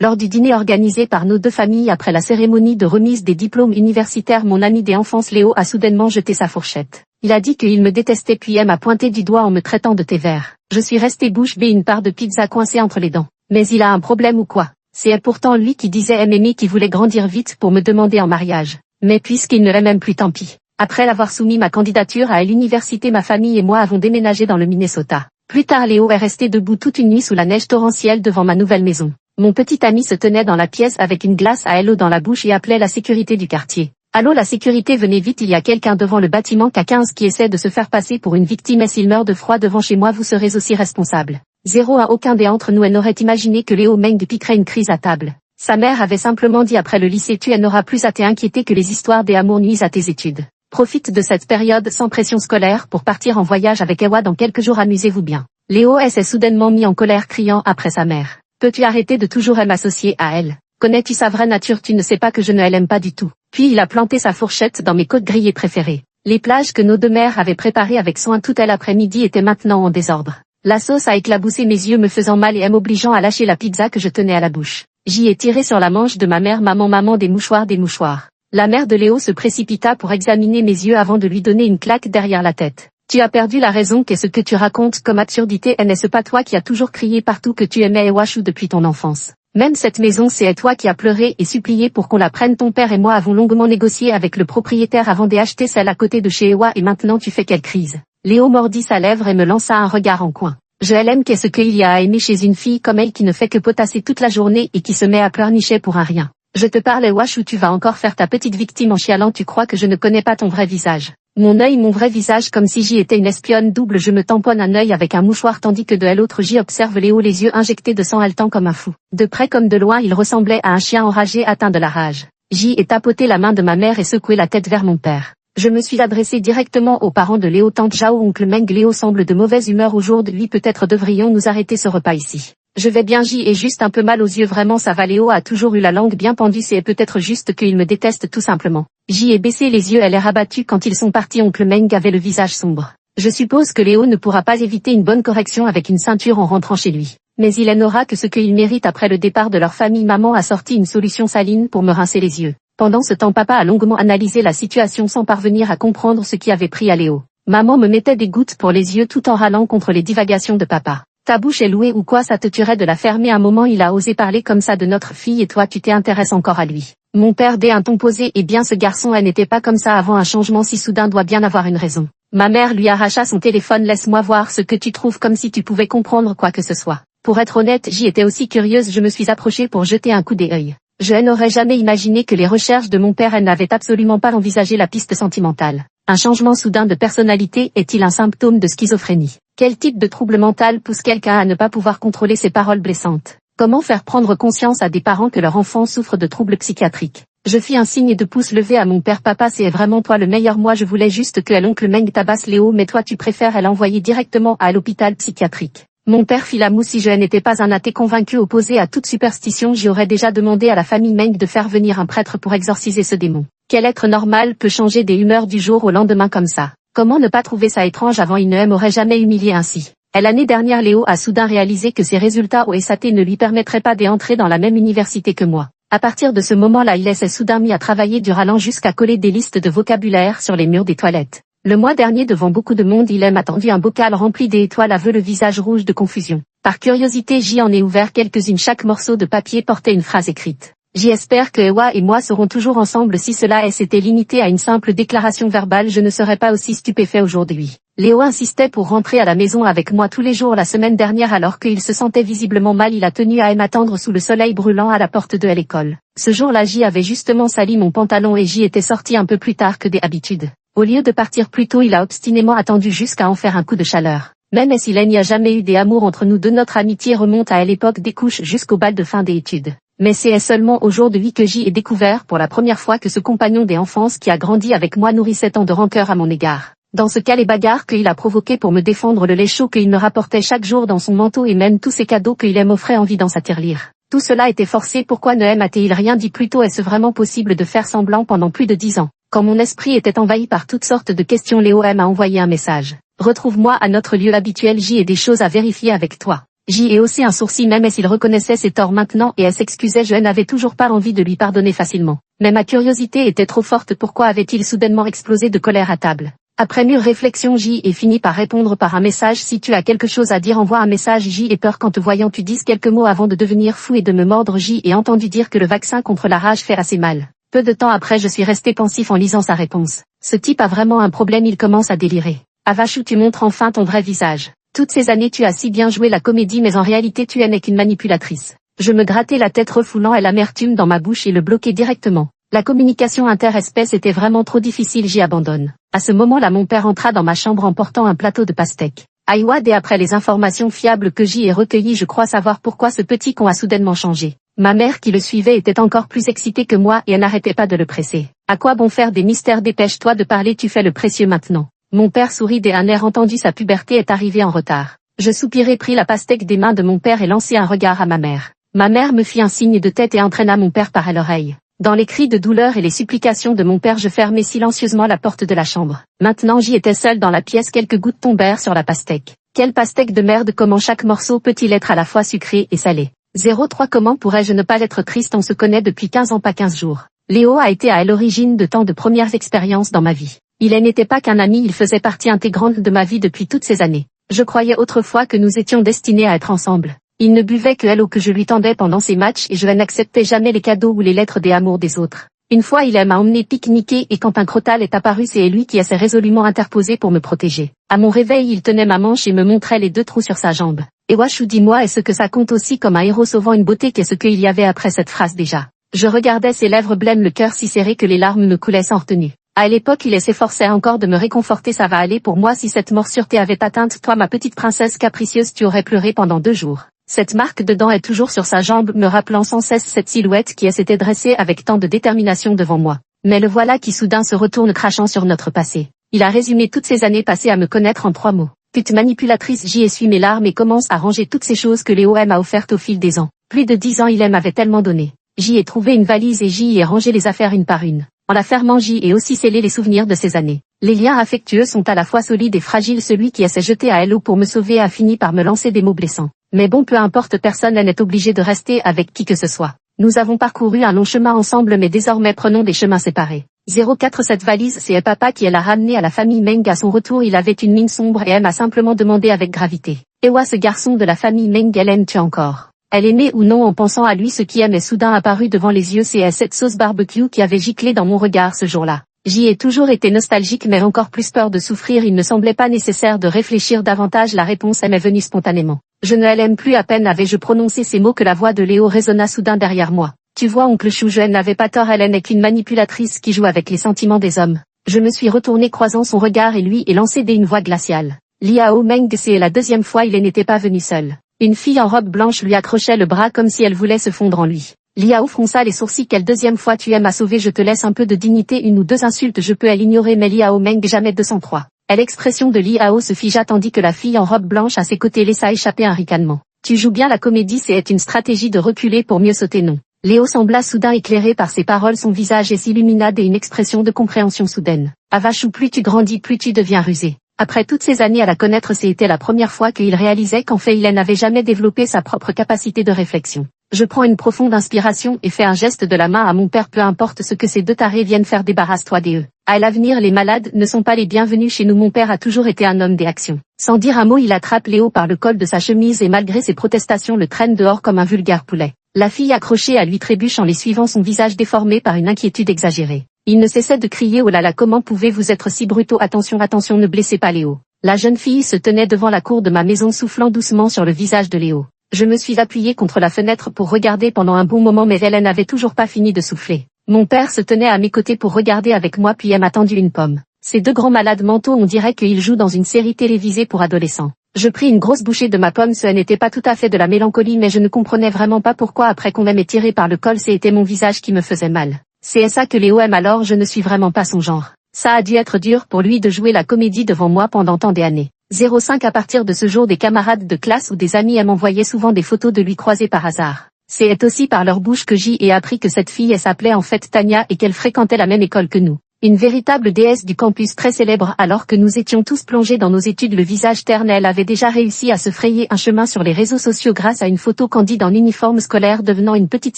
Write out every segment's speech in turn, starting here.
Lors du dîner organisé par nos deux familles après la cérémonie de remise des diplômes universitaires, mon ami d'enfance Léo a soudainement jeté sa fourchette. Il a dit qu'il me détestait puis m'a pointé du doigt en me traitant de thé vert. Je suis restée bouche bée, une part de pizza coincée entre les dents. Mais il a un problème ou quoi? C'est pourtant lui qui disait aimer, qui voulait grandir vite pour me demander en mariage. Mais puisqu'il ne l'aime même plus, tant pis. Après l'avoir soumis ma candidature à l'université, ma famille et moi avons déménagé dans le Minnesota. Plus tard, Léo est resté debout toute une nuit sous la neige torrentielle devant ma nouvelle maison. Mon petit ami se tenait dans la pièce avec une glace à l'eau dans la bouche et appelait la sécurité du quartier. Allô, la sécurité, venez vite, il y a quelqu'un devant le bâtiment K15 qui essaie de se faire passer pour une victime et s'il meurt de froid devant chez moi, vous serez aussi responsable. Zéro à aucun d'entre nous n'aurait imaginé que Léo Meng piquerait une crise à table. Sa mère avait simplement dit après le lycée, tu n'auras plus à t'inquiéter que les histoires des amours nuisent à tes études. Profite de cette période sans pression scolaire pour partir en voyage avec Ewa dans quelques jours, amusez-vous bien. Léo s'est soudainement mis en colère, criant après sa mère. Peux-tu arrêter de toujours m'associer à elle? Connais-tu sa vraie nature? Tu ne sais pas que je ne l'aime pas du tout. Puis il a planté sa fourchette dans mes côtes grillées préférées. Les plages que nos deux mères avaient préparées avec soin tout l'après-midi étaient maintenant en désordre. La sauce a éclaboussé mes yeux, me faisant mal et m'obligeant à lâcher la pizza que je tenais à la bouche. J'y ai tiré sur la manche de ma mère. Maman, des mouchoirs, des mouchoirs. La mère de Léo se précipita pour examiner mes yeux avant de lui donner une claque derrière la tête. Tu as perdu la raison, qu'est-ce que tu racontes comme absurdité? N'est-ce pas toi qui as toujours crié partout que tu aimais Ewashu depuis ton enfance? Même cette maison, c'est toi qui as pleuré et supplié pour qu'on la prenne. Ton père et moi avons longuement négocié avec le propriétaire avant d'acheter celle à côté de chez Ewa, et maintenant tu fais quelle crise? Léo mordit sa lèvre et me lança un regard en coin. Je l'aime, qu'est-ce qu'il y a à aimer chez une fille comme elle qui ne fait que potasser toute la journée et qui se met à pleurnicher pour un rien? Je te parle Ewashu, tu vas encore faire ta petite victime en chialant, tu crois que je ne connais pas ton vrai visage? Mon œil, mon vrai visage, comme si j'y étais une espionne double. Je me tamponne un œil avec un mouchoir tandis que de l'autre j'y observe Léo, les yeux injectés de sang, haletant comme un fou. De près comme de loin, il ressemblait à un chien enragé atteint de la rage. J'y ai tapoté la main de ma mère et secoué la tête vers mon père. Je me suis adressé directement aux parents de Léo. Tante Zhao, oncle Meng, Léo semble de mauvaise humeur aujourd'hui, peut-être devrions nous arrêter ce repas ici. Je vais bien, j'y ai juste un peu mal aux yeux, vraiment ça va. Léo a toujours eu la langue bien pendue, c'est peut-être juste qu'il me déteste tout simplement. J'y ai baissé les yeux, elle est rabattue quand ils sont partis. Oncle Meng avait le visage sombre. Je suppose que Léo ne pourra pas éviter une bonne correction avec une ceinture en rentrant chez lui. Mais il n'aura que ce qu'il mérite après le départ de leur famille. Maman a sorti une solution saline pour me rincer les yeux. Pendant ce temps, papa a longuement analysé la situation sans parvenir à comprendre ce qui avait pris à Léo. Maman me mettait des gouttes pour les yeux tout en râlant contre les divagations de papa. Ta bouche est louée ou quoi, ça te tuerait de la fermer? Un moment il a osé parler comme ça de notre fille et toi tu t'intéresses encore à lui. Mon père dès un ton posé, eh bien ce garçon elle n'était pas comme ça avant, un changement si soudain doit bien avoir une raison. Ma mère lui arracha son téléphone. Laisse-moi voir ce que tu trouves, comme si tu pouvais comprendre quoi que ce soit. Pour être honnête, j'y étais aussi curieuse, je me suis approchée pour jeter un coup d'œil. Je n'aurais jamais imaginé que les recherches de mon père n'avaient absolument pas envisagé la piste sentimentale. Un changement soudain de personnalité est-il un symptôme de schizophrénie? Quel type de trouble mental pousse quelqu'un à ne pas pouvoir contrôler ses paroles blessantes? Comment faire prendre conscience à des parents que leur enfant souffre de troubles psychiatriques? Je fis un signe de pouce levé à mon père. Papa, c'est vraiment toi le meilleur, moi je voulais juste que l'oncle Meng tabasse Léo, mais toi tu préfères l'envoyer directement à l'hôpital psychiatrique. Mon père fit la moue. Si je n'étais pas un athée convaincu opposé à toute superstition, j'y aurais déjà demandé à la famille Meng de faire venir un prêtre pour exorciser ce démon. Quel être normal peut changer des humeurs du jour au lendemain comme ça? Comment ne pas trouver ça étrange? Avant il ne m'aurait jamais humilié ainsi. Et l'année dernière, Léo a soudain réalisé que ses résultats au SAT ne lui permettraient pas d'entrer dans la même université que moi. À partir de ce moment-là, il s'est soudain mis à travailler du ralent jusqu'à coller des listes de vocabulaire sur les murs des toilettes. Le mois dernier, devant beaucoup de monde, il m'a tendu un bocal rempli d'étoiles aveu, le visage rouge de confusion. Par curiosité, j'y en ai ouvert quelques-unes. Chaque morceau de papier portait une phrase écrite. J'espère que Ewa et moi serons toujours ensemble. Si cela s'était limité à une simple déclaration verbale, je ne serais pas aussi stupéfait aujourd'hui. Léo insistait pour rentrer à la maison avec moi tous les jours la semaine dernière alors qu'il se sentait visiblement mal. Il a tenu à m'attendre sous le soleil brûlant à la porte de l'école. Ce jour-là, j'y avais justement sali mon pantalon et j'y étais sorti un peu plus tard que d'habitude. Au lieu de partir plus tôt, il a obstinément attendu jusqu'à en faire un coup de chaleur. Même s'il n'y a jamais eu des amours entre nous deux, notre amitié remonte à l'époque des couches jusqu'au bal de fin d'études. Mais c'est seulement aujourd'hui que j'y ai découvert pour la première fois que ce compagnon d'enfance qui a grandi avec moi nourrissait tant de rancœur à mon égard. Dans ce cas, les bagarres qu'il a provoquées pour me défendre, le lait chaud qu'il me rapportait chaque jour dans son manteau et même tous ces cadeaux qu'il m'offrait en vidant sa tirelire. Tout cela était forcé. Pourquoi ne m'a-t-il rien dit plus tôt? Est-ce vraiment possible de faire semblant pendant plus de 10 ans? Quand mon esprit était envahi par toutes sortes de questions, Léo m'a envoyé un message. Retrouve-moi à notre lieu habituel, j'y ai des choses à vérifier avec toi. J est aussi un sourcil même s'il reconnaissait ses torts maintenant et elle s'excusait, je n'avais toujours pas envie de lui pardonner facilement. Mais ma curiosité était trop forte, pourquoi avait-il soudainement explosé de colère à table? Après mûre réflexion, J est fini par répondre par un message. Si tu as quelque chose à dire, envoie un message. J est peur qu'en te voyant tu dises quelques mots avant de devenir fou et de me mordre. J est entendu dire que le vaccin contre la rage fait assez mal. Peu de temps après, je suis resté pensif en lisant sa réponse. Ce type a vraiment un problème, il commence à délirer. Avachou, tu montres enfin ton vrai visage. Toutes ces années tu as si bien joué la comédie mais en réalité tu n'es qu'une manipulatrice. Je me grattais la tête refoulant l'amertume dans ma bouche et le bloquais directement. La communication interespèce était vraiment trop difficile, j'y abandonne. À ce moment-là mon père entra dans ma chambre en portant un plateau de pastèques. Aïwad, et après les informations fiables que j'y ai recueillies, je crois savoir pourquoi ce petit con a soudainement changé. Ma mère qui le suivait était encore plus excitée que moi et elle n'arrêtait pas de le presser. À quoi bon faire des mystères, dépêche-toi de parler, tu fais le précieux maintenant. Mon père sourit d'un air entendu, sa puberté est arrivée en retard. Je soupirai, pris la pastèque des mains de mon père et lançai un regard à ma mère. Ma mère me fit un signe de tête et entraîna mon père par l'oreille. Dans les cris de douleur et les supplications de mon père, je fermai silencieusement la porte de la chambre. Maintenant j'y étais seule dans la pièce, quelques gouttes tombèrent sur la pastèque. Quelle pastèque de merde, comment chaque morceau peut-il être à la fois sucré et salé? 03 Comment pourrais-je ne pas être triste, on se connaît depuis 15 ans, pas 15 jours. Léo a été à l'origine de tant de premières expériences dans ma vie. Il n'était pas qu'un ami, il faisait partie intégrante de ma vie depuis toutes ces années. Je croyais autrefois que nous étions destinés à être ensemble. Il ne buvait que l'eau que je lui tendais pendant ses matchs et je n'acceptais jamais les cadeaux ou les lettres des amours des autres. Une fois il m'a emmené pique-niquer et quand un crotal est apparu, c'est lui qui s'est résolument interposé pour me protéger. À mon réveil, il tenait ma manche et me montrait les 2 trous sur sa jambe. Et Wachou, dis-moi, est-ce que ça compte aussi comme un héros sauvant une beauté? Qu'est-ce qu'il y avait après cette phrase déjà? Je regardais ses lèvres blêmes, le cœur si serré que les larmes me coulaient sans retenue. À l'époque il s'efforçait encore de me réconforter, ça va aller pour moi, si cette morsure t'avait atteinte, toi ma petite princesse capricieuse, tu aurais pleuré pendant 2 jours. Cette marque de dents est toujours sur sa jambe, me rappelant sans cesse cette silhouette qui s'était dressée avec tant de détermination devant moi. Mais le voilà qui soudain se retourne crachant sur notre passé. Il a résumé toutes ces années passées à me connaître en 3 mots. Pute manipulatrice. J'y essuie mes larmes et commence à ranger toutes ces choses que Léo m'a offertes au fil des ans. Plus de 10 ans il m'avait tellement donné. J'y ai trouvé une valise et j'y ai rangé les affaires une par une. En la fermant, j'y ai aussi scellé les souvenirs de ces années. Les liens affectueux sont à la fois solides et fragiles. Celui qui s'est jeté à l'eau pour me sauver a fini par me lancer des mots blessants. Mais bon, peu importe, personne n'est obligé de rester avec qui que ce soit. Nous avons parcouru un long chemin ensemble mais désormais prenons des chemins séparés. 04 Cette valise, c'est papa qui l'a ramenée à la famille Meng. À son retour, il avait une mine sombre et elle m'a simplement demandé avec gravité. Ewa, ce garçon de la famille Meng, elle aime-tu encore? Elle aimait ou non? En pensant à lui, ce qui m'est soudain apparu devant les yeux, c'est cette sauce barbecue qui avait giclé dans mon regard ce jour-là. J'y ai toujours été nostalgique mais encore plus peur de souffrir. Il ne semblait pas nécessaire de réfléchir davantage, la réponse m'est venue spontanément. Je ne l'aime plus. À peine avais-je prononcé ces mots que la voix de Léo résonna soudain derrière moi. Tu vois oncle Chou, je n'avais pas tort, elle n'est qu'une manipulatrice qui joue avec les sentiments des hommes. Je me suis retourné croisant son regard et lui et lancé d'une voix glaciale. Liao Meng, c'est la 2e fois, il n'était pas venu seul. Une fille en robe blanche lui accrochait le bras comme si elle voulait se fondre en lui. Liao fronça les sourcils. Quelle 2e fois? Tu m'as sauvé, je te laisse un peu de dignité, 1 ou 2 insultes je peux l'ignorer mais Liao Meng jamais 203. L'expression de Liao se figea tandis que la fille en robe blanche à ses côtés laissa échapper un ricanement. Tu joues bien la comédie, c'est une stratégie de reculer pour mieux sauter, non? Léo sembla soudain éclairé par ces paroles, son visage s'illumina d'une expression de compréhension soudaine. Avachou, plus tu grandis, plus tu deviens rusé. Après toutes ces années à la connaître, c'était la première fois qu'il réalisait qu'en fait il n'avait jamais développé sa propre capacité de réflexion. Je prends une profonde inspiration et fais un geste de la main à mon père. Peu importe ce que ces 2 tarés viennent faire, débarrasse-toi d'eux. À l'avenir, les malades ne sont pas les bienvenus chez nous. Mon père a toujours été un homme d'action. Sans dire un mot, il attrape Léo par le col de sa chemise et malgré ses protestations le traîne dehors comme un vulgaire poulet. La fille accrochée à lui trébuche en les suivant, son visage déformé par une inquiétude exagérée. Il ne cessait de crier: oh là là, comment pouvez-vous être si brutaux? Attention, attention, ne blessez pas Léo. La jeune fille se tenait devant la cour de ma maison soufflant doucement sur le visage de Léo. Je me suis appuyée contre la fenêtre pour regarder pendant un bon moment mais elle n'avait toujours pas fini de souffler. Mon père se tenait à mes côtés pour regarder avec moi puis elle m'a tendu une pomme. Ces 2 grands malades mentaux, on dirait qu'ils jouent dans une série télévisée pour adolescents. Je pris une grosse bouchée de ma pomme, ce n'était pas tout à fait de la mélancolie mais je ne comprenais vraiment pas pourquoi après qu'on m'ait tiré par le col c'était mon visage qui me faisait mal. C'est ça que Léo aime, alors je ne suis vraiment pas son genre. Ça a dû être dur pour lui de jouer la comédie devant moi pendant tant d'années. 05 À partir de ce jour, des camarades de classe ou des amis m'envoyaient souvent des photos de lui croisées par hasard. C'est aussi par leur bouche que j'y ai appris que cette fille s'appelait en fait Tania et qu'elle fréquentait la même école que nous. Une véritable déesse du campus très célèbre alors que nous étions tous plongés dans nos études. Le visage terne, elle avait déjà réussi à se frayer un chemin sur les réseaux sociaux grâce à une photo candide en uniforme scolaire devenant une petite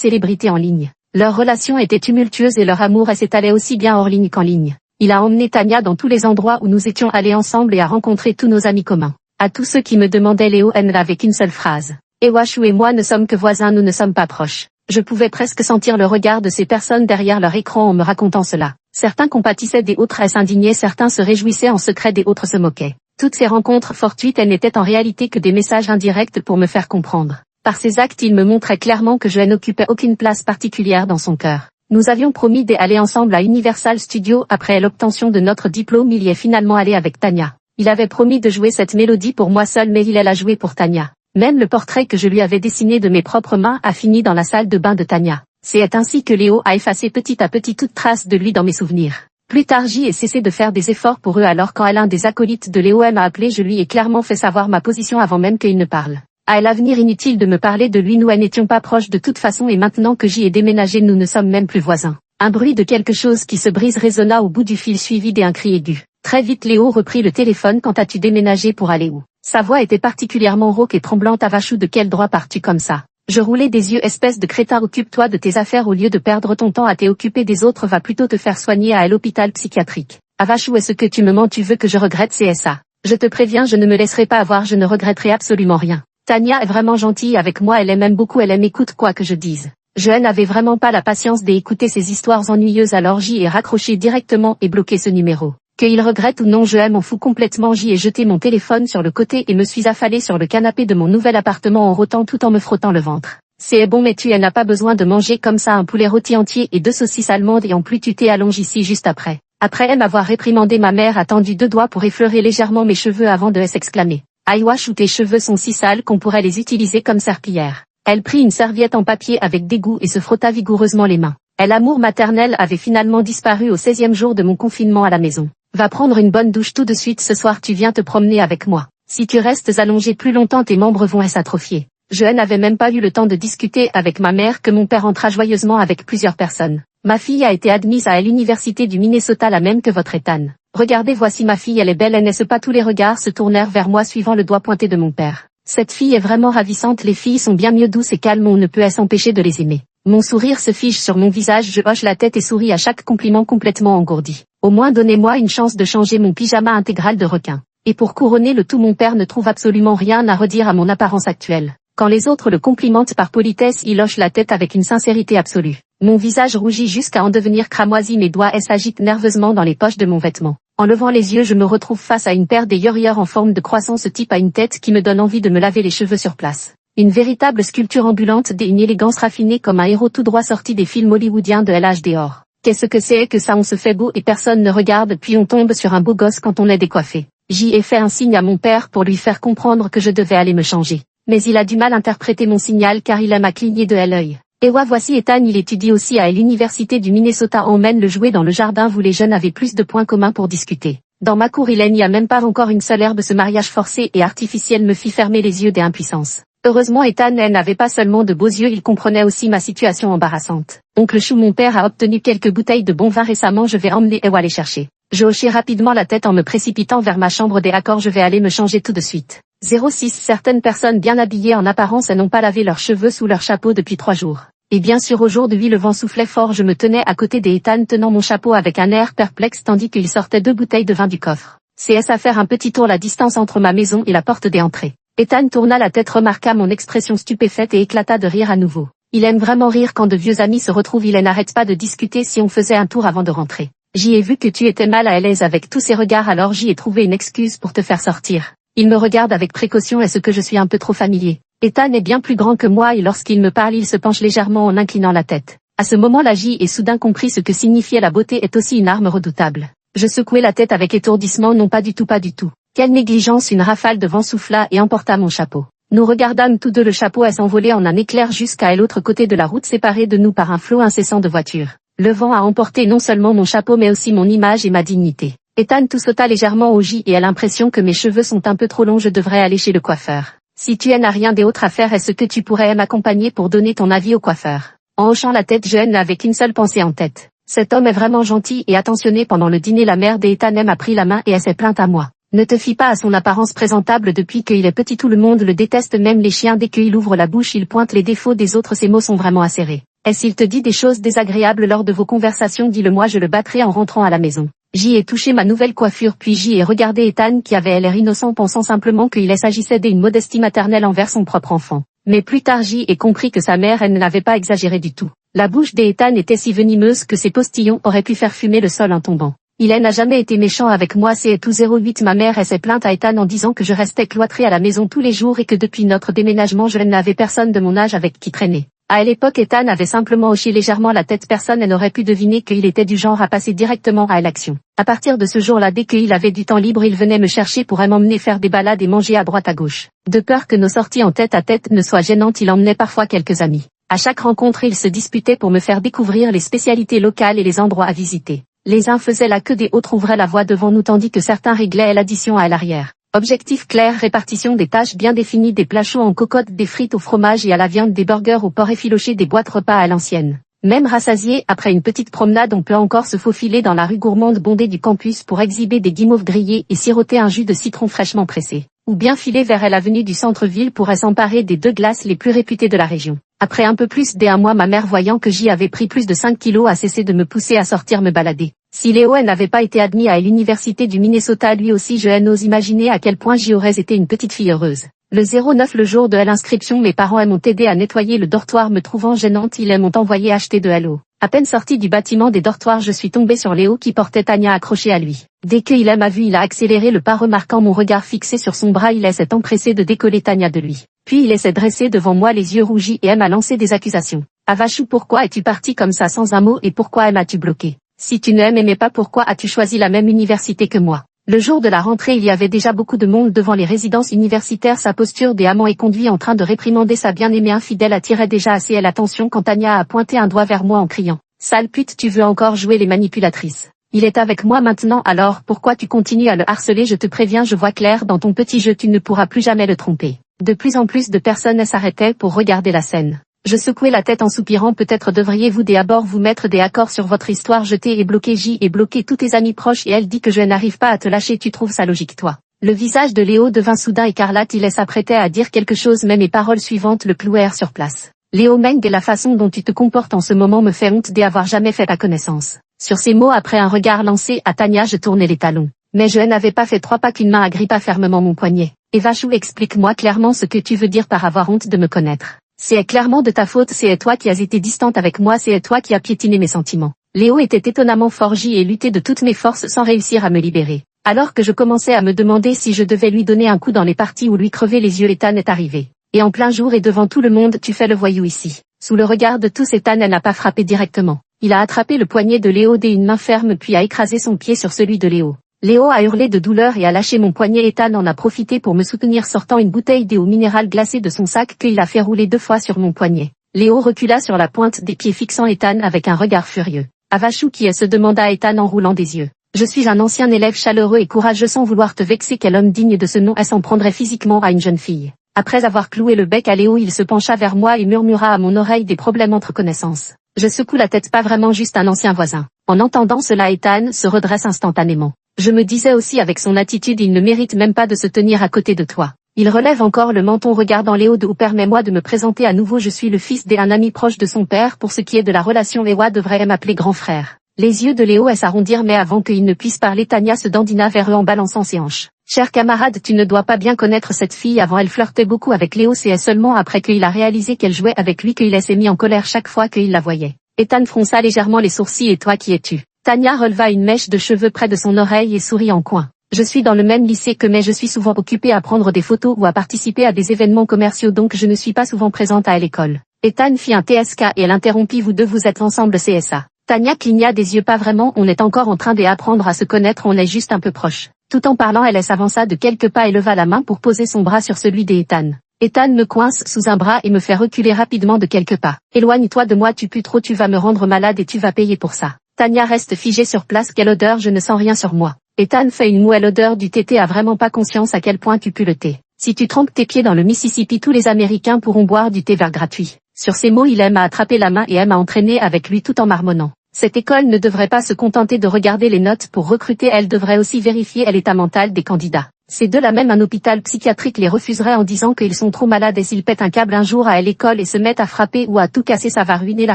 célébrité en ligne. Leur relation était tumultueuse et leur amour s'étalait aussi bien hors ligne qu'en ligne. Il a emmené Tania dans tous les endroits où nous étions allés ensemble et a rencontré tous nos amis communs. À tous ceux qui me demandaient Léo, elle n'avait qu'une seule phrase. Ewashu et moi ne sommes que voisins, nous ne sommes pas proches. Je pouvais presque sentir le regard de ces personnes derrière leur écran en me racontant cela. Certains compatissaient des autres et s'indignaient, certains se réjouissaient en secret, des autres se moquaient. Toutes ces rencontres fortuites, elles n'étaient en réalité que des messages indirects pour me faire comprendre. Par ces actes, il me montrait clairement que je n'occupais aucune place particulière dans son cœur. Nous avions promis d'aller ensemble à Universal Studios après l'obtention de notre diplôme. Il y est finalement allé avec Tania. Il avait promis de jouer cette mélodie pour moi seul, mais il l'a joué pour Tania. Même le portrait que je lui avais dessiné de mes propres mains a fini dans la salle de bain de Tania. C'est ainsi que Léo a effacé petit à petit toute trace de lui dans mes souvenirs. Plus tard, j'ai cessé de faire des efforts pour eux, alors quand l'un des acolytes de Léo m'a appelé, je lui ai clairement fait savoir ma position avant même qu'il ne parle. À l'avenir, inutile de me parler de lui, nous n'étions pas proches de toute façon, et maintenant que j'y ai déménagé, nous ne sommes même plus voisins. Un bruit de quelque chose qui se brise résonna au bout du fil, suivi d'un cri aigu. Très vite, Léo reprit le téléphone. Quand as-tu déménagé, pour aller où? Sa voix était particulièrement rauque et tremblante. Avachou, de quel droit pars-tu comme ça? Je roulais des yeux. Espèce de crétin, occupe-toi de tes affaires au lieu de perdre ton temps à t'occuper des autres. Va plutôt te faire soigner à l'hôpital psychiatrique. Avachou, est-ce que tu me mens? Tu veux que je regrette? C'est ça. Je te préviens, je ne me laisserai pas avoir, je ne regretterai absolument rien. Tania est vraiment gentille avec moi, elle m'aime beaucoup, elle m'écoute quoi que je dise. Je n'avais vraiment pas la patience d'écouter ces histoires ennuyeuses, alors j'y ai raccroché directement et bloqué ce numéro. Qu'il regrette ou non, je m'en fous complètement. J'y ai jeté mon téléphone sur le côté et me suis affalée sur le canapé de mon nouvel appartement en rotant tout en me frottant le ventre. C'est bon, mais tu n'as pas besoin de manger comme ça un poulet rôti entier et 2 saucisses allemandes, et en plus tu t'es allongé ici juste après. Après m'avoir réprimandé, ma mère a tendu 2 doigts pour effleurer légèrement mes cheveux avant de s'exclamer. Aïwash, ou tes cheveux sont si sales qu'on pourrait les utiliser comme serpillière. Elle prit une serviette en papier avec dégoût et se frotta vigoureusement les mains. L'amour maternel avait finalement disparu au 16e jour de mon confinement à la maison. Va prendre une bonne douche tout de suite, ce soir tu viens te promener avec moi. Si tu restes allongé plus longtemps, tes membres vont s'atrophier. Je n'avais même pas eu le temps de discuter avec ma mère que mon père entra joyeusement avec plusieurs personnes. Ma fille a été admise à l'université du Minnesota, la même que votre Ethan. Regardez, voici ma fille, elle est belle, n'est-ce pas? Tous les regards se tournèrent vers moi suivant le doigt pointé de mon père. Cette fille est vraiment ravissante, les filles sont bien mieux douces et calmes, on ne peut s'empêcher de les aimer. Mon sourire se fige sur mon visage, je hoche la tête et souris à chaque compliment complètement engourdi. Au moins donnez-moi une chance de changer mon pyjama intégral de requin. Et pour couronner le tout, mon père ne trouve absolument rien à redire à mon apparence actuelle. Quand les autres le complimentent par politesse, il hoche la tête avec une sincérité absolue. Mon visage rougit jusqu'à en devenir cramoisi, mes doigts s'agitent nerveusement dans les poches de mon vêtement. En levant les yeux, je me retrouve face à une paire d'éyeurs en forme de croissant. Ce type a une tête qui me donne envie de me laver les cheveux sur place. Une véritable sculpture ambulante d'une élégance raffinée comme un héros tout droit sorti des films hollywoodiens de l'âge d'or. Qu'est-ce que c'est que ça? On se fait beau et personne ne regarde, puis on tombe sur un beau gosse quand on est décoiffé. J'y ai fait un signe à mon père pour lui faire comprendre que je devais aller me changer. Mais il a du mal à interpréter mon signal car il m'a cligné de l'œil. Et voici Ethan, il étudie aussi à l'université du Minnesota. Emmène-le jouer dans le jardin, vous les jeunes avez plus de points communs pour discuter. Dans ma cour il n'y a même pas encore une seule herbe. Ce mariage forcé et artificiel me fit fermer les yeux d'impuissance. Heureusement Ethan n'avait pas seulement de beaux yeux, il comprenait aussi ma situation embarrassante. Oncle Chou, mon père a obtenu quelques bouteilles de bon vin récemment, je vais emmener Ewa les chercher. Je hochai rapidement la tête en me précipitant vers ma chambre. D'accord, je vais aller me changer tout de suite. 06 Certaines personnes bien habillées en apparence n'ont pas lavé leurs cheveux sous leur chapeau depuis 3 jours. Et bien sûr aujourd'hui le vent soufflait fort, je me tenais à côté d'Ethan tenant mon chapeau avec un air perplexe tandis qu'il sortait 2 bouteilles de vin du coffre. C'est à faire un petit tour la distance entre ma maison et la porte d'entrée. Ethan tourna la tête, remarqua mon expression stupéfaite et éclata de rire à nouveau. Il aime vraiment rire quand de vieux amis se retrouvent, il n'arrête pas de discuter si on faisait un tour avant de rentrer. J'y ai vu que tu étais mal à l'aise avec tous ces regards, alors j'y ai trouvé une excuse pour te faire sortir. Il me regarde avec précaution, est-ce que je suis un peu trop familier? Ethan est bien plus grand que moi et lorsqu'il me parle il se penche légèrement en inclinant la tête. À ce moment-là j'y ai soudain compris ce que signifiait la beauté est aussi une arme redoutable. Je secouai la tête avec étourdissement, non pas du tout, pas du tout. Quelle négligence! Une rafale de vent souffla et emporta mon chapeau. Nous regardâmes tous deux le chapeau s'envoler en un éclair jusqu'à l'autre côté de la route, séparé de nous par un flot incessant de voitures. Le vent a emporté non seulement mon chapeau mais aussi mon image et ma dignité. Ethan tout sauta légèrement au J et a l'impression que mes cheveux sont un peu trop longs, je devrais aller chez le coiffeur. Si tu n'as rien d'autre à faire, est-ce que tu pourrais m'accompagner pour donner ton avis au coiffeur? En hochant la tête, je n'avais qu'une seule pensée en tête. Cet homme est vraiment gentil et attentionné. Pendant le dîner, la mère d'Ethan a pris la main et elle s'est plainte à moi. Ne te fie pas à son apparence présentable depuis qu'il est petit, tout le monde le déteste, même les chiens. Dès qu'il ouvre la bouche, il pointe les défauts des autres, ses mots sont vraiment acérés. Et s'il te dit des choses désagréables lors de vos conversations, dis-le-moi, je le battrai en rentrant à la maison. J'y ai touché ma nouvelle coiffure, puis j'y ai regardé Ethan qui avait l'air innocent, pensant simplement qu'il s'agissait d'une modestie maternelle envers son propre enfant. Mais plus tard j'y ai compris que sa mère, elle ne l'avait pas exagéré du tout. La bouche d'Ethan était si venimeuse que ses postillons auraient pu faire fumer le sol en tombant. Il n'a jamais été méchant avec moi. C'est tout 08. Ma mère s'est plainte à Ethan en disant que je restais cloîtrée à la maison tous les jours et que depuis notre déménagement je n'avais personne de mon âge avec qui traîner. À l'époque, Ethan avait simplement hoché légèrement la tête. Personne n'aurait pu deviner qu'il était du genre à passer directement à l'action. À partir de ce jour-là, dès qu'il avait du temps libre, il venait me chercher pour m'emmener faire des balades et manger à droite à gauche. De peur que nos sorties en tête à tête ne soient gênantes, il emmenait parfois quelques amis. À chaque rencontre, il se disputait pour me faire découvrir les spécialités locales et les endroits à visiter. Les uns faisaient la queue, des autres ouvraient la voie devant nous tandis que certains réglaient l'addition à l'arrière. Objectif clair, répartition des tâches bien définies, des plats chauds en cocotte, des frites au fromage et à la viande, des burgers au porc effiloché, des boîtes repas à l'ancienne. Même rassasié, après une petite promenade, on peut encore se faufiler dans la rue gourmande bondée du campus pour exhiber des guimauves grillés et siroter un jus de citron fraîchement pressé. Ou bien filer vers l'avenue du centre-ville pour s'emparer des 2 glaces les plus réputées de la région. Après un peu plus d'1 mois, ma mère, voyant que j'y avais pris plus de 5 kilos, a cessé de me pousser à sortir me balader. Si Léo n'avait pas été admis à l'université du Minnesota lui aussi, je n'ose imaginer à quel point j'y aurais été une petite fille heureuse. Le 09, le jour de l'inscription, mes parents m'ont aidé à nettoyer le dortoir, me trouvant gênante, ils m'ont envoyé acheter de l'eau. À peine sorti du bâtiment des dortoirs, je suis tombée sur Léo qui portait Tania accrochée à lui. Dès qu'il m'a vu, il a accéléré le pas, remarquant mon regard fixé sur son bras, il s'est empressé de décoller Tania de lui. Puis il s'est dressé devant moi, les yeux rougis, et m'a lancé des accusations. Avachou, pourquoi es-tu parti comme ça sans un mot et pourquoi m'as-tu bloqué? Si tu ne m'aimais pas, pourquoi as-tu choisi la même université que moi? Le jour de la rentrée, il y avait déjà beaucoup de monde devant les résidences universitaires. Sa posture déhamant et conduit en train de réprimander sa bien-aimée infidèle attirait déjà assez l'attention quand Tania a pointé un doigt vers moi en criant « Sale pute, tu veux encore jouer les manipulatrices? Il est avec moi maintenant, alors pourquoi tu continues à le harceler? Je te préviens, je vois clair dans ton petit jeu, tu ne pourras plus jamais le tromper. » De plus en plus de personnes s'arrêtaient pour regarder la scène. Je secouais la tête en soupirant. Peut-être devriez-vous d'abord vous mettre d'accord sur votre histoire. Je t'ai bloqué, j'y ai bloqué tous tes amis proches et elle dit que je n'arrive pas à te lâcher. Tu trouves ça logique, toi? Le visage de Léo devint soudain écarlate. Il s'apprêtait à dire quelque chose, mais mes paroles suivantes le clouèrent sur place. Léo Meng, la façon dont tu te comportes en ce moment me fait honte d'avoir jamais fait ta connaissance. Sur ces mots, après un regard lancé à Tania, je tournai les talons. Mais je n'avais pas fait 3 pas qu'une main agrippa fermement mon poignet. Evachou, explique-moi clairement ce que tu veux dire par avoir honte de me connaître. C'est clairement de ta faute, c'est toi qui as été distante avec moi, c'est toi qui as piétiné mes sentiments. Léo était étonnamment forgi et luttait de toutes mes forces sans réussir à me libérer. Alors que je commençais à me demander si je devais lui donner un coup dans les parties ou lui crever les yeux, Ethan est arrivé. Et en plein jour et devant tout le monde, tu fais le voyou ici. Sous le regard de tous, Ethan n'a pas frappé directement. Il a attrapé le poignet de Léo d'une main ferme puis a écrasé son pied sur celui de Léo. Léo a hurlé de douleur et a lâché mon poignet. Ethan en a profité pour me soutenir, sortant une bouteille d'eau minérale glacée de son sac qu'il a fait rouler 2 fois sur mon poignet. Léo recula sur la pointe des pieds, fixant Ethan avec un regard furieux. Avachou, qui se demanda Ethan en roulant des yeux. Je suis un ancien élève chaleureux et courageux, sans vouloir te vexer. Quel homme digne de ce nom s'en prendrait physiquement à une jeune fille? Après avoir cloué le bec à Léo, il se pencha vers moi et murmura à mon oreille des problèmes entre connaissances. Je secoue la tête, pas vraiment, juste un ancien voisin. En entendant cela, Ethan se redresse instantanément. Je me disais aussi avec son attitude, il ne mérite même pas de se tenir à côté de toi. Il relève encore le menton regardant Léo de haut. Permets-moi de me présenter à nouveau, je suis le fils d'un ami proche de son père. Pour ce qui est de la relation, Léo devrait m'appeler grand frère. Les yeux de Léo s'arrondirent, mais avant qu'il ne puisse parler, Tania se dandina vers eux en balançant ses hanches. Cher camarade, tu ne dois pas bien connaître cette fille. Avant, elle flirtait beaucoup avec Léo, c'est seulement après qu'il a réalisé qu'elle jouait avec lui qu'il s'est mis en colère chaque fois qu'il la voyait. Ethan fronça légèrement les sourcils. Et toi, qui es-tu? Tania releva une mèche de cheveux près de son oreille et sourit en coin. Je suis dans le même lycée que, mais je suis souvent occupée à prendre des photos ou à participer à des événements commerciaux, donc je ne suis pas souvent présente à l'école. Ethan fit un TSK et elle interrompit. Vous deux, vous êtes ensemble? CSA. Tania cligna des yeux. Pas vraiment, on est encore en train d'apprendre à se connaître, on est juste un peu proches. Tout en parlant, elle s'avança de quelques pas et leva la main pour poser son bras sur celui d'Ethan. Ethan me coince sous un bras et me fait reculer rapidement de quelques pas. Éloigne-toi de moi, tu pues trop, tu vas me rendre malade et tu vas payer pour ça. Tania reste figée sur place. Quelle odeur? Je ne sens rien sur moi. Ethan fait une moue. L'odeur du thé. A vraiment pas conscience à quel point tu pues le thé. Si tu trempes tes pieds dans le Mississippi, tous les Américains pourront boire du thé vert gratuit. Sur ces mots, il m'a attrapé la main et m'a entraîné avec lui tout en marmonnant. Cette école ne devrait pas se contenter de regarder les notes pour recruter, elle devrait aussi vérifier l'état mental des candidats. Ces deux-là, même un hôpital psychiatrique les refuserait en disant qu'ils sont trop malades, et s'ils pètent un câble un jour à l'école et se mettent à frapper ou à tout casser, ça va ruiner la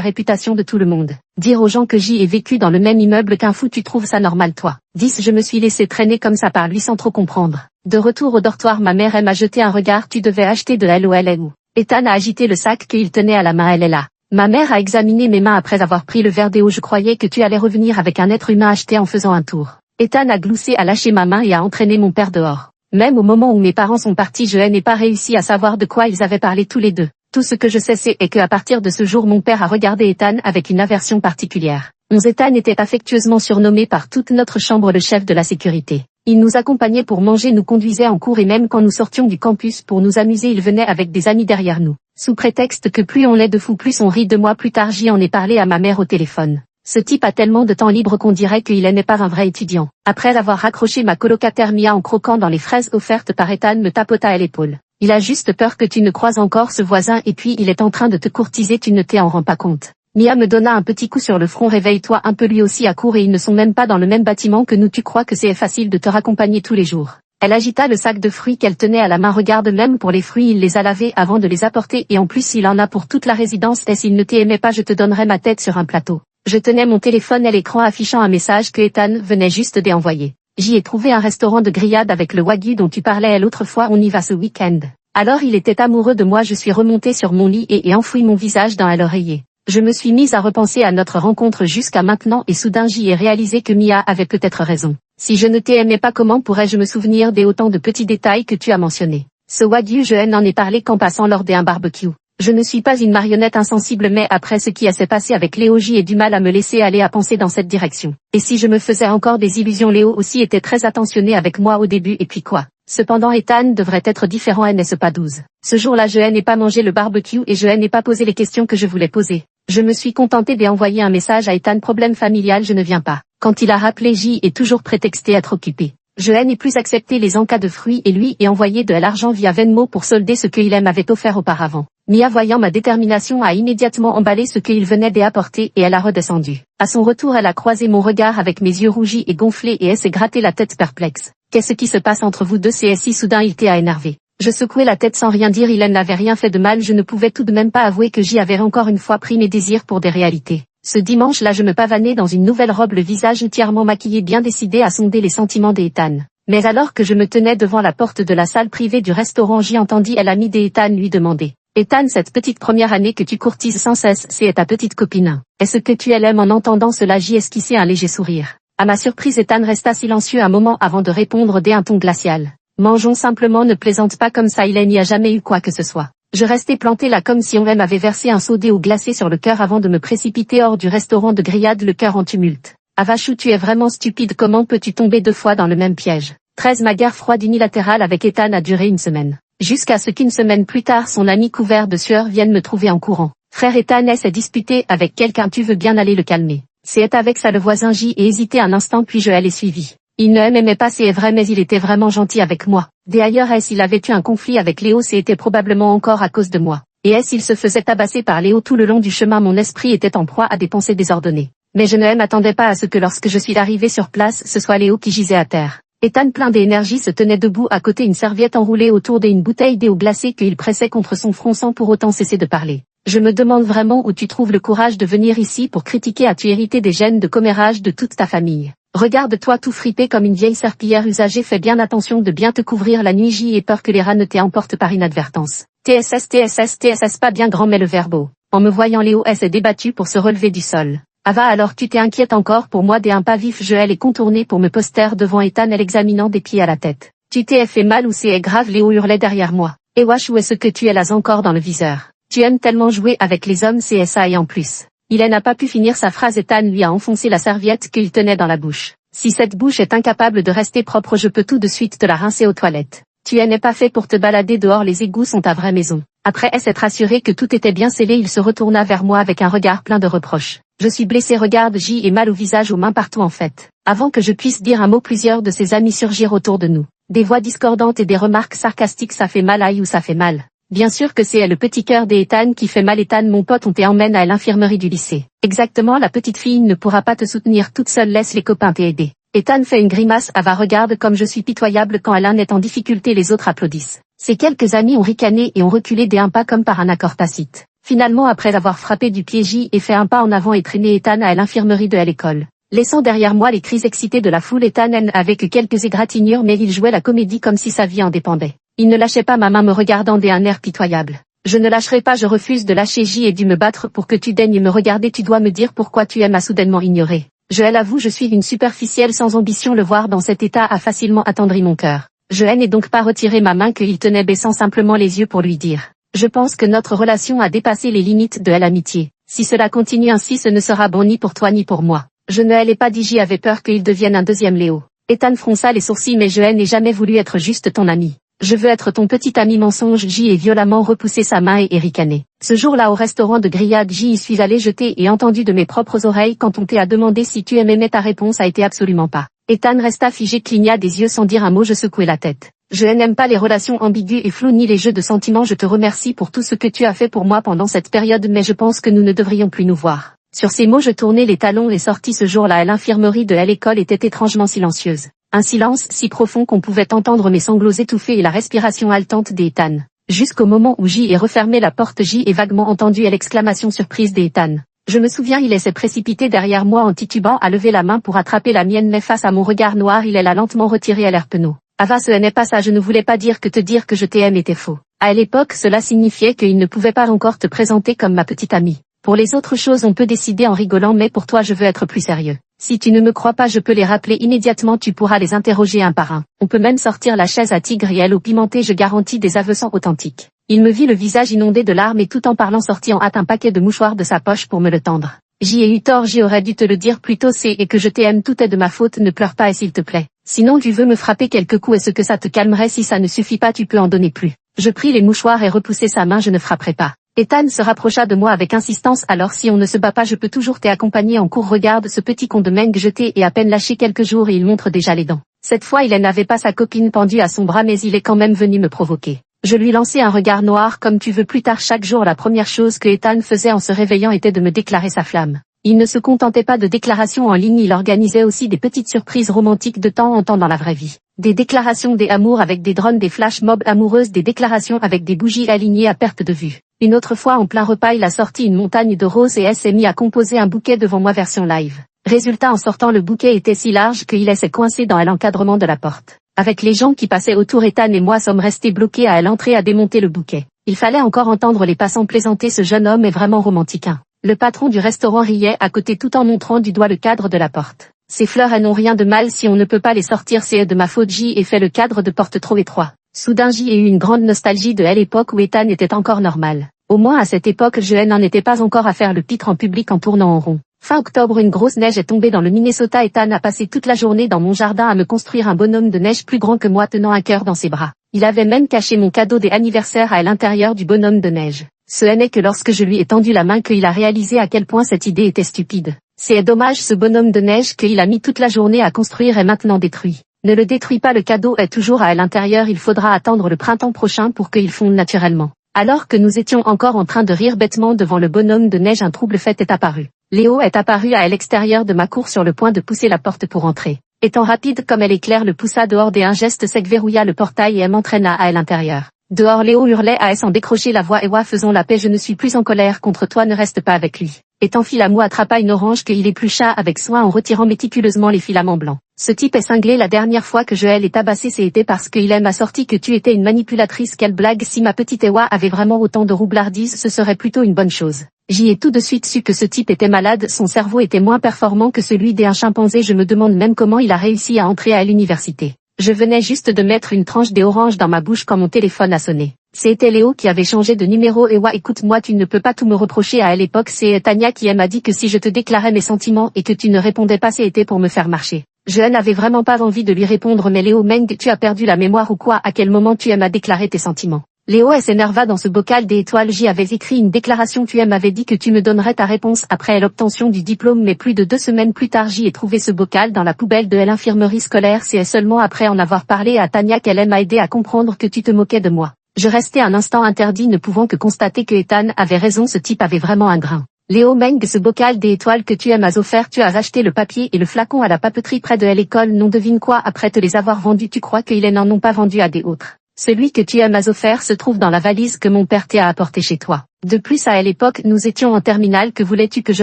réputation de tout le monde. Dire aux gens que j'y ai vécu dans le même immeuble qu'un fou, tu trouves ça normal toi? 10. Je me suis laissé traîner comme ça par lui sans trop comprendre. De retour au dortoir, ma mère m'a jeté un regard, tu devais acheter de LOL. Ethan a agité le sac qu'il tenait à la main, elle est là. Ma mère a examiné mes mains après avoir pris le verre d'eau. Je croyais que tu allais revenir avec un être humain acheté en faisant un tour. Ethan a gloussé, a lâché ma main et a entraîné mon père dehors. Même au moment où mes parents sont partis, je n'ai pas réussi à savoir de quoi ils avaient parlé tous les deux. Tout ce que je sais, c'est que à partir de ce jour, mon père a regardé Ethan avec une aversion particulière. Ethan était affectueusement surnommé par toute notre chambre le chef de la sécurité. Il nous accompagnait pour manger, nous conduisait en cours et même quand nous sortions du campus pour nous amuser, il venait avec des amis derrière nous. Sous prétexte que plus on l'est de fou, plus on rit de moi. Plus tard, j'y en ai parlé à ma mère au téléphone. Ce type a tellement de temps libre qu'on dirait qu'il n'est pas un vrai étudiant. Après avoir raccroché, ma colocataire Mia, en croquant dans les fraises offertes par Ethan, me tapota à l'épaule. Il a juste peur que tu ne croises encore ce voisin et puis il est en train de te courtiser, tu ne t'en rends pas compte. Mia me donna un petit coup sur le front. Réveille-toi un peu, lui aussi a cours et ils ne sont même pas dans le même bâtiment que nous. Tu crois que c'est facile de te raccompagner tous les jours? Elle agita le sac de fruits qu'elle tenait à la main. Regarde, même pour les fruits il les a lavés avant de les apporter et en plus il en a pour toute la résidence. Et s'il ne t'aimait pas, je te donnerais ma tête sur un plateau. Je tenais mon téléphone à l'écran affichant un message que Ethan venait juste d'envoyer. J'y ai trouvé un restaurant de grillade avec le wagyu dont tu parlais l'autre fois, on y va ce week-end. Alors il était amoureux de moi, je suis remontée sur mon lit et enfoui mon visage dans l'oreiller. Je me suis mise à repenser à notre rencontre jusqu'à maintenant et soudain j'y ai réalisé que Mia avait peut-être raison. Si je ne t'aimais pas, comment pourrais-je me souvenir des autant de petits détails que tu as mentionnés? Ce wagyu, je n'en ai parlé qu'en passant lors d'un barbecue. Je ne suis pas une marionnette insensible, mais après ce qui s'est passé avec Léo, j'ai du mal à me laisser aller à penser dans cette direction. Et si je me faisais encore des illusions, Léo aussi était très attentionné avec moi au début et puis quoi? Cependant Ethan devrait être différent, n'est-ce pas 12? Ce jour-là je n'ai pas mangé le barbecue et je n'ai pas posé les questions que je voulais poser. Je me suis contentée d'envoyer un message à Ethan, problème familial, je ne viens pas. Quand il a rappelé, j'y ai toujours prétexté être occupé. Je n'ai plus accepté les encas de fruits et lui ai envoyé de l'argent via Venmo pour solder ce qu'il m'avait offert auparavant. Mia, voyant ma détermination, a immédiatement emballé ce qu'il venait d'apporter et elle a redescendu. À son retour, elle a croisé mon regard avec mes yeux rougis et gonflés et elle s'est gratté la tête perplexe. Qu'est-ce qui se passe entre vous deux? CSI, soudain il t'a énervé. Je secouai la tête sans rien dire, il n'avait rien fait de mal, je ne pouvais tout de même pas avouer que j'y avais encore une fois pris mes désirs pour des réalités. Ce dimanche-là je me pavanais dans une nouvelle robe, le visage entièrement maquillé, bien décidé à sonder les sentiments d'Ethan. Mais alors que je me tenais devant la porte de la salle privée du restaurant, j'y entendis l'ami d'Ethan lui demander. Ethan, cette petite première année que tu courtises sans cesse, c'est ta petite copine. Est-ce que tu l'aimes? En entendant cela, j'y esquissai un léger sourire. À ma surprise, Ethan resta silencieux un moment avant de répondre d'un ton glacial. Mangeons simplement, ne plaisante pas comme ça, il n'y a jamais eu quoi que ce soit. Je restais plantée là comme si on m'avait versé un seau d'eau glacée sur le cœur avant de me précipiter hors du restaurant de grillade, le cœur en tumulte. Avachou, tu es vraiment stupide, comment peux-tu tomber 2 fois dans le même piège? 13. Ma guerre froide unilatérale avec Ethan a duré une semaine. Jusqu'à ce qu'une semaine plus tard, son ami couvert de sueur vienne me trouver en courant. Frère, Ethan s'est disputé avec quelqu'un, tu veux bien aller le calmer? C'est avec ça le voisin, j'y ai hésité un instant puis je l'ai suivi. Il ne m'aimait pas, c'est vrai, mais il était vraiment gentil avec moi. D'ailleurs, s'il avait eu un conflit avec Léo, c'était probablement encore à cause de moi. Et s'il se faisait tabasser par Léo tout le long du chemin, mon esprit était en proie à des pensées désordonnées. Mais je ne m'attendais pas à ce que lorsque je suis arrivée sur place, ce soit Léo qui gisait à terre. Ethan, plein d'énergie, se tenait debout à côté, une serviette enroulée autour d'une bouteille d'eau glacée qu'il pressait contre son front sans pour autant cesser de parler. Je me demande vraiment où tu trouves le courage de venir ici pour critiquer, as-tu hérité des gènes de commérage de toute ta famille? Regarde-toi tout fripé comme une vieille serpillière usagée, fais bien attention de bien te couvrir la nuit, j'y ai peur que les rats ne t'emportent par inadvertance. TSS, pas bien grand mais le verbo. En me voyant, Léo s'est débattu pour se relever du sol. Ava, alors tu t'es inquiète encore pour moi? Des un pas vif, je l'ai contourné pour me poster devant Ethan, l'examinant des pieds à la tête. Tu t'es fait mal ou c'est grave? Léo hurlait derrière moi. Et wesh, où est-ce que tu es là encore dans le viseur? Tu aimes tellement jouer avec les hommes, c'est ça, et en plus. Il n'a pas pu finir sa phrase, Ethan lui a enfoncé la serviette qu'il tenait dans la bouche. Si cette bouche est incapable de rester propre, je peux tout de suite te la rincer aux toilettes. Tu n'es pas fait pour te balader dehors, les égouts sont ta vraie maison. Après s'être assuré que tout était bien scellé, il se retourna vers moi avec un regard plein de reproches. Je suis blessé, regarde, j'y ai mal au visage, aux mains, partout en fait. Avant que je puisse dire un mot, plusieurs de ses amis surgirent autour de nous. Des voix discordantes et des remarques sarcastiques, ça fait mal, aïe ou ça fait mal. Bien sûr que c'est le petit cœur d'Ethan qui fait mal. Ethan, mon pote, on t'emmène à l'infirmerie du lycée. Exactement, la petite fille ne pourra pas te soutenir toute seule, laisse les copains t'aider. Ethan fait une grimace. Ava regarde comme je suis pitoyable quand l'un est en difficulté, les autres applaudissent. Ses quelques amis ont ricané et ont reculé d'un pas comme par un accord tacite. Finalement, après avoir frappé du pied, J et fait un pas en avant et traîné Ethan à l'infirmerie de l'école. Laissant derrière moi les cris excités de la foule, Ethan avec quelques égratignures, mais il jouait la comédie comme si sa vie en dépendait. Il ne lâchait pas ma main, me regardant d'un air pitoyable. Je ne lâcherai pas, je refuse de lâcher. J et dû me battre pour que tu daignes me regarder. Tu dois me dire pourquoi tu m'as soudainement ignoré. Je l'avoue, je suis une superficielle sans ambition. Le voir dans cet état a facilement attendri mon cœur. Je n'ai donc pas retiré ma main qu'il tenait, baissant simplement les yeux pour lui dire. Je pense que notre relation a dépassé les limites de l'amitié. Si cela continue ainsi, ce ne sera bon ni pour toi ni pour moi. Je ne l'ai pas dit. J'y avais peur qu'il devienne un deuxième Léo. Ethan fronça les sourcils, mais je n'ai jamais voulu être juste ton ami. Je veux être ton petit ami. Mensonge. J et violemment repoussé sa main et ricané. Ce jour-là au restaurant de grillade, J y suis allé jeter et entendu de mes propres oreilles quand on t'a demandé si tu aimais, mais ta réponse a été absolument pas. Ethan resta figé, cligna des yeux sans dire un mot. Je secouai la tête. Je n'aime pas les relations ambiguës et floues ni les jeux de sentiments. Je te remercie pour tout ce que tu as fait pour moi pendant cette période, mais je pense que nous ne devrions plus nous voir. Sur ces mots, je tournai les talons et sortis. Ce jour-là à l'infirmerie de l'école était étrangement silencieuse. Un silence si profond qu'on pouvait entendre mes sanglots étouffés et la respiration haletante d'Ethan. Jusqu'au moment où J ait refermé la porte, J ait vaguement entendu l'exclamation surprise d'Ethan. Je me souviens, il s'est précipité derrière moi en titubant à lever la main pour attraper la mienne, mais face à mon regard noir, il l'a lentement retirée à l'air penaud. Ava, ce n'est pas ça, je ne voulais pas dire que te dire que je t'aime était faux. À l'époque, cela signifiait qu'il ne pouvait pas encore te présenter comme ma petite amie. Pour les autres choses, on peut décider en rigolant, mais pour toi, je veux être plus sérieux. Si tu ne me crois pas, je peux les rappeler immédiatement, tu pourras les interroger un par un. On peut même sortir la chaise à tigre et elle au pimenté, je garantis des aveux sans authentiques. Il me vit le visage inondé de larmes et tout en parlant sortit en hâte un paquet de mouchoirs de sa poche pour me le tendre. J'y ai eu tort, j'y aurais dû te le dire plus tôt, c'est et que je t'aime, tout est de ma faute, ne pleure pas et s'il te plaît. Sinon tu veux me frapper quelques coups, est-ce que ça te calmerait? Si ça ne suffit pas, tu peux en donner plus. Je pris les mouchoirs et repoussai sa main, je ne frapperai pas. Ethan se rapprocha de moi avec insistance. Alors si on ne se bat pas, je peux toujours t'accompagner en cours. Regarde ce petit con de Meng jeté et à peine lâché quelques jours et il montre déjà les dents. Cette fois il n'avait pas sa copine pendue à son bras, mais il est quand même venu me provoquer. Je lui lançai un regard noir comme tu veux. Plus tard chaque jour, la première chose que Ethan faisait en se réveillant était de me déclarer sa flamme. Il ne se contentait pas de déclarations en ligne, il organisait aussi des petites surprises romantiques de temps en temps dans la vraie vie. Des déclarations d'amour avec des drones, des flash mobs amoureuses, des déclarations avec des bougies alignées à perte de vue. Une autre fois en plein repas, il a sorti une montagne de roses et s'est mis à composer un bouquet devant moi version live. Résultat, en sortant, le bouquet était si large qu'il s'est coincé dans l'encadrement de la porte. Avec les gens qui passaient autour, Ethan et moi sommes restés bloqués à l'entrée à démonter le bouquet. Il fallait encore entendre les passants plaisanter, ce jeune homme est vraiment romantique. Le patron du restaurant riait à côté tout en montrant du doigt le cadre de la porte. Ces fleurs, elles n'ont rien de mal, si on ne peut pas les sortir, c'est de ma faute. J et fait le cadre de porte trop étroit. Soudain J a eu une grande nostalgie de l'époque où Ethan était encore normal. Au moins à cette époque, je n'en étais pas encore à faire le pitre en public en tournant en rond. Fin octobre, une grosse neige est tombée dans le Minnesota. Ethan a passé toute la journée dans mon jardin à me construire un bonhomme de neige plus grand que moi tenant un cœur dans ses bras. Il avait même caché mon cadeau d'anniversaire à l'intérieur du bonhomme de neige. Ce n'est que lorsque je lui ai tendu la main qu'il a réalisé à quel point cette idée était stupide. C'est dommage, ce bonhomme de neige qu'il a mis toute la journée à construire est maintenant détruit. Ne le détruis pas, le cadeau est toujours à l'intérieur, il faudra attendre le printemps prochain pour qu'il fonde naturellement. Alors que nous étions encore en train de rire bêtement devant le bonhomme de neige, un trouble fait est apparu. Léo est apparu à l'extérieur de ma cour sur le point de pousser la porte pour entrer. Étant rapide comme l'éclair, le poussa dehors d'un geste sec, verrouilla le portail et m'entraîna à l'intérieur. Dehors, Léo hurlait à sans décrocher la voix. Ewa, faisons la paix, je ne suis plus en colère contre toi, ne reste pas avec lui. Étant Filamo attrapa une orange qu'il éplucha avec soin en retirant méticuleusement les filaments blancs. Ce type est cinglé, la dernière fois que je l'ai tabassé c'était parce qu'il m'a sorti que tu étais une manipulatrice. Quelle blague, si ma petite Ewa avait vraiment autant de roublardise, ce serait plutôt une bonne chose. J'y ai tout de suite su que ce type était malade, son cerveau était moins performant que celui d'un chimpanzé, je me demande même comment il a réussi à entrer à l'université. Je venais juste de mettre une tranche d'orange dans ma bouche quand mon téléphone a sonné. C'était Léo qui avait changé de numéro. Ewa, écoute-moi, tu ne peux pas tout me reprocher à l'époque, c'est Tania qui m'a dit que si je te déclarais mes sentiments et que tu ne répondais pas, c'était pour me faire marcher. Je n'avais vraiment pas envie de lui répondre, mais Léo, Meng, tu as perdu la mémoire ou quoi? À quel moment tu m'as déclaré tes sentiments? Léo s'énerva dans ce bocal d'étoiles. J'y avais écrit une déclaration, tu m'avais dit que tu me donnerais ta réponse après l'obtention du diplôme, mais plus de 2 semaines plus tard j'y ai trouvé ce bocal dans la poubelle de l'infirmerie scolaire. C'est seulement après en avoir parlé à Tania qu'elle m'a aidé à comprendre que tu te moquais de moi. Je restais un instant interdit, ne pouvant que constater que Ethan avait raison, ce type avait vraiment un grain. Léo Meng, ce bocal des étoiles que tu m'as offert, tu as acheté le papier et le flacon à la papeterie près de l'école, non devine quoi, après te les avoir vendus tu crois qu'ils n'en ont pas vendu à des autres. Celui que tu m'as offert se trouve dans la valise que mon père t'a apporté chez toi. De plus à l'époque nous étions en terminale, que voulais-tu que je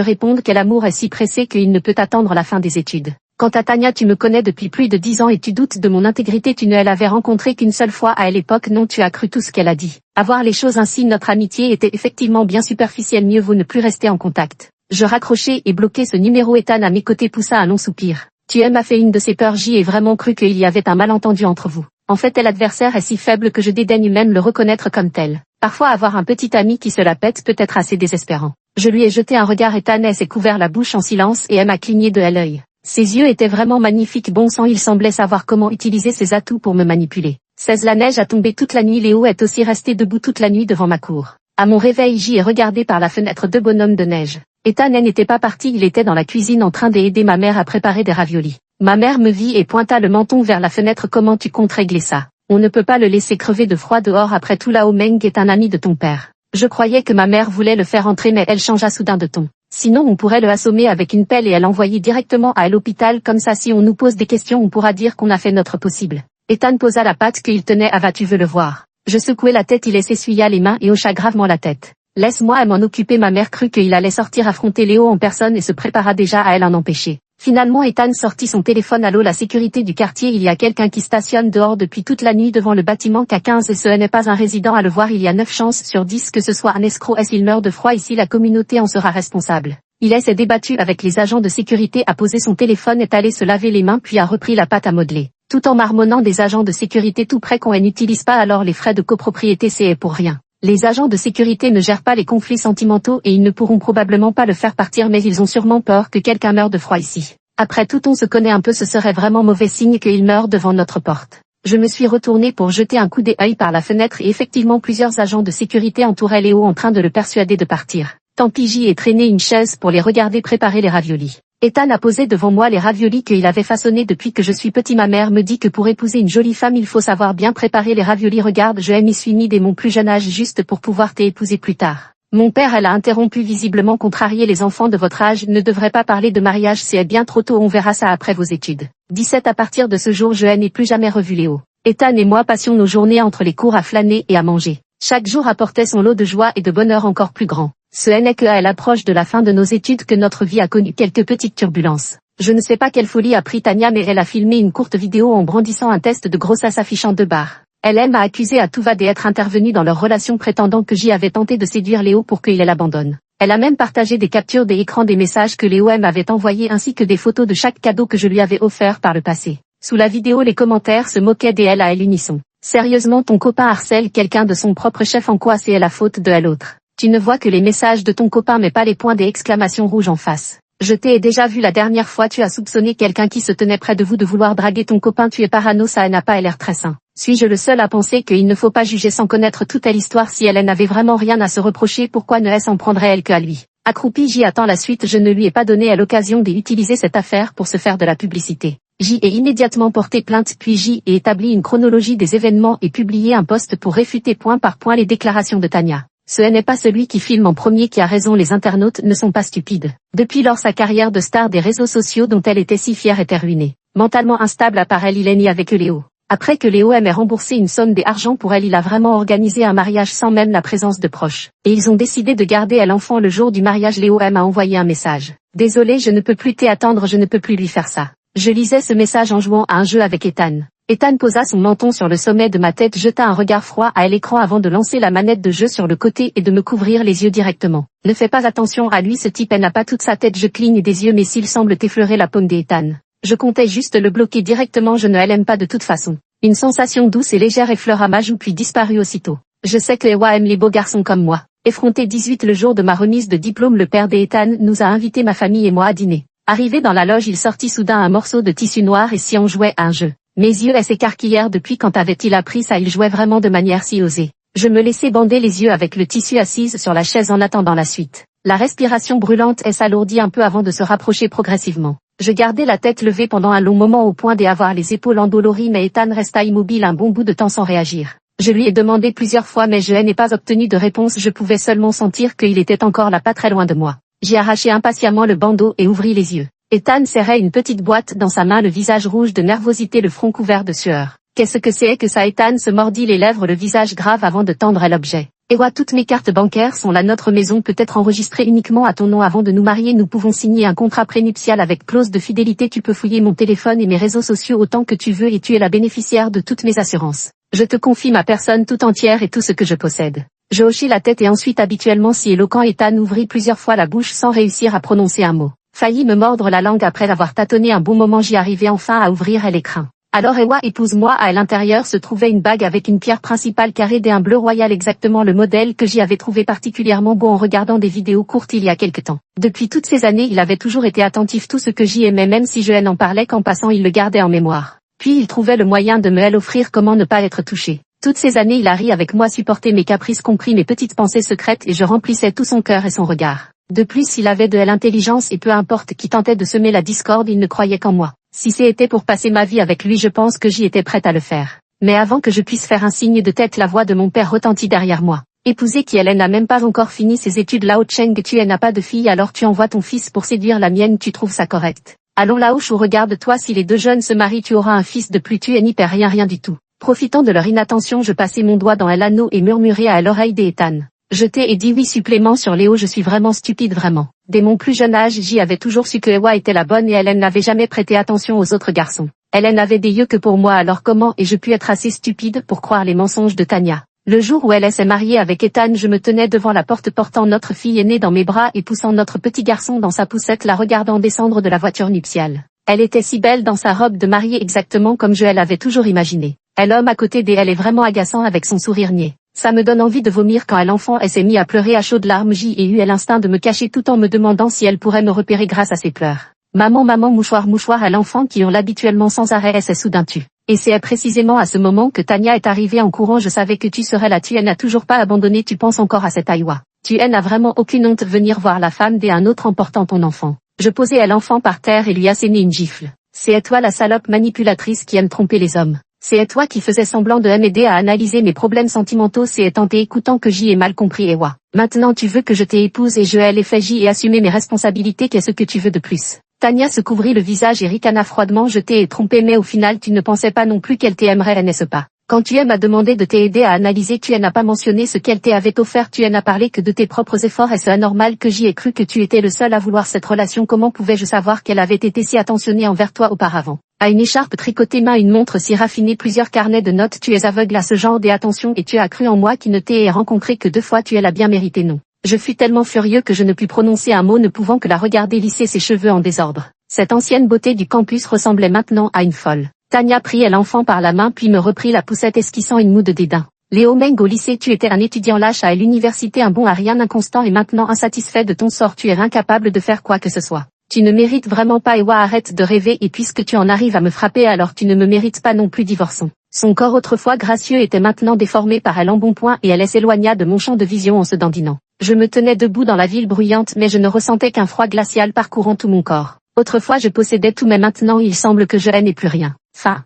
réponde? Quel amour est si pressé qu'il ne peut attendre la fin des études. Quant à Tania, tu me connais depuis plus de 10 ans et tu doutes de mon intégrité, tu ne l'avais rencontrée qu'une seule fois à l'époque, non tu as cru tout ce qu'elle a dit. À voir les choses ainsi, notre amitié était effectivement bien superficielle, mieux vaut ne plus rester en contact. Je raccrochai et bloquai ce numéro. Ethan à mes côtés poussa un long soupir. Tu m'as fait une de ces peurs, j'y ai vraiment cru qu'il y avait un malentendu entre vous. En fait l'adversaire est si faible que je dédaigne même le reconnaître comme tel. Parfois avoir un petit ami qui se la pète peut être assez désespérant. Je lui ai jeté un regard, Ethan s'est couvert la bouche en silence et m'a cligné de l'œil. Ses yeux étaient vraiment magnifiques, bon sang, il semblait savoir comment utiliser ses atouts pour me manipuler. 16 La neige a tombé toute la nuit, Léo est aussi resté debout toute la nuit devant ma cour. À mon réveil j'y ai regardé par la fenêtre deux bonhommes de neige. Ethan n'était pas parti, il était dans la cuisine en train d'aider ma mère à préparer des raviolis. Ma mère me vit et pointa le menton vers la fenêtre. Comment tu comptes régler ça? On ne peut pas le laisser crever de froid dehors, après tout Lao Meng est un ami de ton père. Je croyais que ma mère voulait le faire entrer mais elle changea soudain de ton. Sinon on pourrait le assommer avec une pelle et l'envoyer directement à l'hôpital, comme ça si on nous pose des questions on pourra dire qu'on a fait notre possible. Ethan posa la patte qu'il tenait à va tu veux le voir. Je secouai la tête, il s'essuya les mains et hocha gravement la tête. Laisse-moi m'en occuper. Ma mère crut qu'il allait sortir affronter Léo en personne et se prépara déjà à en empêcher. Finalement Ethan sortit son téléphone. Allô, la sécurité du quartier, il y a quelqu'un qui stationne dehors depuis toute la nuit devant le bâtiment K15 et ce n'est pas un résident à le voir, il y a 9 chances sur 10 que ce soit un escroc. S'il meurt de froid ici la communauté en sera responsable. Il s'est débattu avec les agents de sécurité, a posé son téléphone, est allé se laver les mains puis a repris la pâte à modeler. Tout en marmonnant des agents de sécurité tout près qu'on n'utilise pas alors les frais de copropriété c'est pour rien. Les agents de sécurité ne gèrent pas les conflits sentimentaux et ils ne pourront probablement pas le faire partir mais ils ont sûrement peur que quelqu'un meure de froid ici. Après tout on se connaît un peu, ce serait vraiment mauvais signe qu'il meure devant notre porte. Je me suis retourné pour jeter un coup d'œil par la fenêtre et effectivement plusieurs agents de sécurité entouraient Léo en train de le persuader de partir. Tant pis, j'y ai traîné une chaise pour les regarder préparer les raviolis. Ethan a posé devant moi les raviolis qu'il avait façonnés depuis que je suis petit. Ma mère me dit que pour épouser une jolie femme il faut savoir bien préparer les raviolis. Regarde, je m'y suis mis dès mon plus jeune âge juste pour pouvoir t'épouser plus tard. Mon père elle a interrompu, visiblement contrarié, les enfants de votre âge ne devraient pas parler de mariage, c'est bien trop tôt, on verra ça après vos études. 17 À partir de ce jour je n'ai plus jamais revu Léo. Ethan et moi passions nos journées entre les cours à flâner et à manger. Chaque jour apportait son lot de joie et de bonheur encore plus grand. Ce n'est que à l'approche de la fin de nos études que notre vie a connu quelques petites turbulences. Je ne sais pas quelle folie a pris Tania mais elle a filmé une courte vidéo en brandissant un test de grossesse affichant 2 barres. Elle m'a accusé à tout va d'être intervenue dans leur relation prétendant que j'y avais tenté de séduire Léo pour qu'il l'abandonne. Elle a même partagé des captures d'écran des messages que Léo m'avait envoyés ainsi que des photos de chaque cadeau que je lui avais offert par le passé. Sous la vidéo les commentaires se moquaient d'elle à l'unisson. Sérieusement, ton copain harcèle quelqu'un de son propre chef, en quoi c'est la faute de l'autre? Tu ne vois que les messages de ton copain mais pas les points d'exclamation rouge en face. Je t'ai déjà vu la dernière fois, tu as soupçonné quelqu'un qui se tenait près de vous de vouloir draguer ton copain, tu es parano, ça n'a pas l'air très sain. Suis-je le seul à penser qu'il ne faut pas juger sans connaître toute l'histoire? Si elle n'avait vraiment rien à se reprocher, pourquoi ne s'en prendrait-elle qu'à lui? Accroupi, j'y attends la suite, je ne lui ai pas donné à l'occasion d'utiliser cette affaire pour se faire de la publicité. J'y ai immédiatement porté plainte puis j'y ai établi une chronologie des événements et publié un post pour réfuter point par point les déclarations de Tania. Ce n'est pas celui qui filme en premier qui a raison, les internautes ne sont pas stupides. Depuis lors sa carrière de star des réseaux sociaux dont elle était si fière était ruinée. Mentalement instable à part elle, il est ni avec Léo. Après que Léo ait remboursé une somme d'argent pour elle, il a vraiment organisé un mariage sans même la présence de proches. Et ils ont décidé de garder l'enfant le jour du mariage. Léo m'a envoyé un message. Désolé, je ne peux plus t'attendre, je ne peux plus lui faire ça. Je lisais ce message en jouant à un jeu avec Ethan. Ethan posa son menton sur le sommet de ma tête, jeta un regard froid à l'écran avant de lancer la manette de jeu sur le côté et de me couvrir les yeux directement. Ne fais pas attention à lui, ce type n'a pas toute sa tête. Je cligne des yeux mais s'il semble t'effleurer la paume d'Ethan. Je comptais juste le bloquer directement, je ne l'aime pas de toute façon. Une sensation douce et légère effleura ma joue puis disparut aussitôt. Je sais que Ewa aime les beaux garçons comme moi. Effronté 18 le jour de ma remise de diplôme, le père d'Ethan nous a invités, ma famille et moi, à dîner. Arrivé dans la loge, il sortit soudain un morceau de tissu noir et si on jouait à un jeu. Mes yeux s'écarquillèrent. Depuis quand avait-il appris ça? Il jouait vraiment de manière si osée. Je me laissai bander les yeux avec le tissu assise sur la chaise en attendant la suite. La respiration brûlante s'alourdit un peu avant de se rapprocher progressivement. Je gardai la tête levée pendant un long moment au point d'avoir les épaules endolories mais Ethan resta immobile un bon bout de temps sans réagir. Je lui ai demandé plusieurs fois mais je n'ai pas obtenu de réponse, je pouvais seulement sentir qu'il était encore là pas très loin de moi. J'ai arraché impatiemment le bandeau et ouvrit les yeux. Ethan serrait une petite boîte dans sa main, le visage rouge de nervosité, le front couvert de sueur. Qu'est-ce que c'est que ça? Ethan se mordit les lèvres, le visage grave avant de tendre à l'objet. Ewa, toutes mes cartes bancaires sont là, notre maison peut être enregistrée uniquement à ton nom avant de nous marier, nous pouvons signer un contrat prénuptial avec clause de fidélité, tu peux fouiller mon téléphone et mes réseaux sociaux autant que tu veux et tu es la bénéficiaire de toutes mes assurances. Je te confie ma personne tout entière et tout ce que je possède. Je hochai la tête et ensuite, habituellement si éloquent, Ethan ouvrit plusieurs fois la bouche sans réussir à prononcer un mot. Failli me mordre la langue après avoir tâtonné un bon moment, j'y arrivais enfin à ouvrir l'écran. Alors Ewa, épouse-moi. À l'intérieur se trouvait une bague avec une pierre principale carrée d'un bleu royal, exactement le modèle que j'y avais trouvé particulièrement beau en regardant des vidéos courtes il y a quelque temps. Depuis toutes ces années il avait toujours été attentif, tout ce que j'y aimais, même si je n'en parlais qu'en passant, il le gardait en mémoire. Puis il trouvait le moyen de me l'offrir, comment ne pas être touché. Toutes ces années il a ri avec moi, supporté mes caprices, compris mes petites pensées secrètes et je remplissais tout son cœur et son regard. De plus il avait de l'intelligence et peu importe qui tentait de semer la discorde, il ne croyait qu'en moi. Si c'était pour passer ma vie avec lui, je pense que j'y étais prête à le faire. Mais avant que je puisse faire un signe de tête, la voix de mon père retentit derrière moi. Épouser qui? Elle n'a même pas encore fini ses études. Lao Cheng, tu n'as pas de fille, alors tu envoies ton fils pour séduire la mienne, tu trouves ça correct? Allons Lao Chou, regarde-toi, si les deux jeunes se marient tu auras un fils de plus, tu n'y perds rien du tout. Profitant de leur inattention, je passai mon doigt dans l'anneau et murmurai à l'oreille d'Ethan. Je t'ai dit oui, supplément sur Léo, je suis vraiment stupide, vraiment. Dès mon plus jeune âge j'y avais toujours su que Ewa était la bonne et elle n'avait jamais prêté attention aux autres garçons. Elle n'avait des yeux que pour moi, alors comment ai-je pu être assez stupide pour croire les mensonges de Tanya? Le jour où elle s'est mariée avec Ethan, je me tenais devant la porte portant notre fille aînée dans mes bras et poussant notre petit garçon dans sa poussette, la regardant descendre de la voiture nuptiale. Elle était si belle dans sa robe de mariée, exactement comme je l'avais toujours imaginé. Et l'homme à côté d'elle est vraiment agaçant avec son sourire niais. Ça me donne envie de vomir. Quand l'enfant s'est mis à pleurer à chaudes larmes, j'ai eu l'instinct de me cacher tout en me demandant si elle pourrait me repérer grâce à ses pleurs. Maman, mouchoir à l'enfant qui hurle habituellement sans arrêt s'est soudain tu. Et c'est précisément à ce moment que Tanya est arrivée en courant. Je savais que tu serais là, tu n'as toujours pas abandonné, tu penses encore à cette Aïwa. Tu n'as vraiment aucune honte venir voir la femme d'un autre en portant ton enfant. Je posai l'enfant par terre et lui assénai une gifle. C'est toi la salope manipulatrice qui aime tromper les hommes. C'est toi qui faisais semblant de m'aider à analyser mes problèmes sentimentaux. C'est en t'écoutant que j'y ai mal compris, Ewa. Maintenant tu veux que je t'épouse et je l'ai fait, j'y ai assumé mes responsabilités, qu'est-ce que tu veux de plus? Tanya se couvrit le visage et ricana froidement. Je t'ai trompé, mais au final tu ne pensais pas non plus qu'elle t'aimerait, n'est-ce pas? Quand tu m'as demandé de t'aider à analyser, tu n'as pas mentionné ce qu'elle t'avait offert, tu n'as parlé que de tes propres efforts. Est-ce anormal que j'y ai cru que tu étais le seul à vouloir cette relation? Comment pouvais-je savoir qu'elle avait été si attentionnée envers toi auparavant? À une écharpe tricotée main, une montre si raffinée, plusieurs carnets de notes, tu es aveugle à ce genre d'attention et tu as cru en moi qui ne t'ai rencontré que 2 fois, tu l'as bien mérité, non? Je fus tellement furieux que je ne pus prononcer un mot, ne pouvant que la regarder lisser ses cheveux en désordre. Cette ancienne beauté du campus ressemblait maintenant à une folle. Tanya prit l'enfant par la main puis me reprit la poussette, esquissant une moue de dédain. Léo Meng, au lycée tu étais un étudiant lâche, à l'université un bon à rien, inconstant et maintenant insatisfait de ton sort, tu es incapable de faire quoi que ce soit. Tu ne mérites vraiment pas, Ewa, arrête de rêver et puisque tu en arrives à me frapper, alors tu ne me mérites pas non plus, divorçons. Son corps autrefois gracieux était maintenant déformé par l'embonpoint et elle s'éloigna de mon champ de vision en se dandinant. Je me tenais debout dans la ville bruyante mais je ne ressentais qu'un froid glacial parcourant tout mon corps. Autrefois je possédais tout mais maintenant il semble que je n'ai plus rien. Fin.